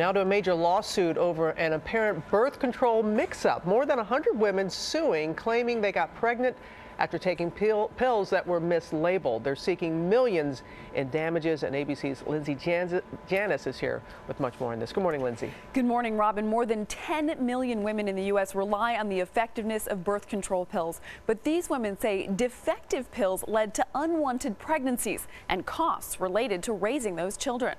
Now to a major lawsuit over an apparent birth control mix-up. More than 100 women suing, claiming they got pregnant after taking pills that were mislabeled. They're seeking millions in damages, and ABC's Lindsay Janice is here with much more on this. Good morning, Lindsay. Good morning, Robin. More than 10 million women in the U.S. rely on the effectiveness of birth control pills. But these women say defective pills led to unwanted pregnancies and costs related to raising those children.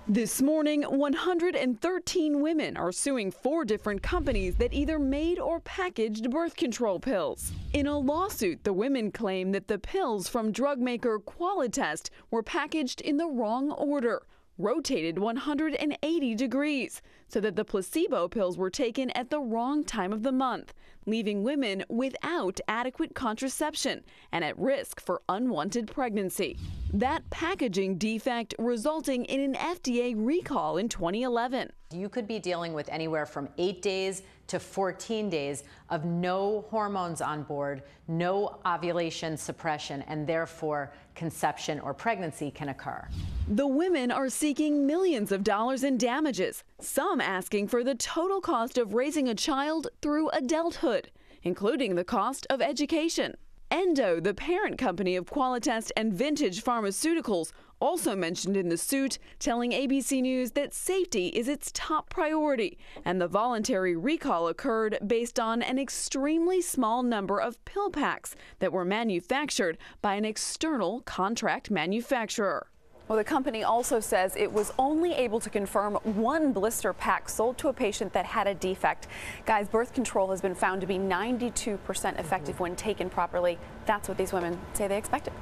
This morning, 113 women are suing 4 different companies that either made or packaged birth control pills. In a lawsuit, the women claim that the pills from drug maker Qualitest were packaged in the wrong order, rotated 180 degrees, so that the placebo pills were taken at the wrong time of the month, leaving women without adequate contraception and at risk for unwanted pregnancy. That packaging defect resulting in an FDA recall in 2011. You could be dealing with anywhere from 8 days to 14 days of no hormones on board, no ovulation suppression, and therefore conception or pregnancy can occur. The women are seeking millions of dollars in damages, some asking for the total cost of raising a child through adulthood, including the cost of education. Endo, the parent company of Qualitest and Vintage Pharmaceuticals, also mentioned in the suit, telling ABC News that safety is its top priority, and the voluntary recall occurred based on an extremely small number of pill packs that were manufactured by an external contract manufacturer. Well, the company also says it was only able to confirm 1 blister pack sold to a patient that had a defect. Guys, birth control has been found to be 92% effective when taken properly. That's what these women say they expected.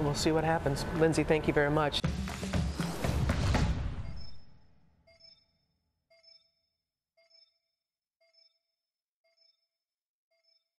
We'll see what happens. Lindsay, thank you very much.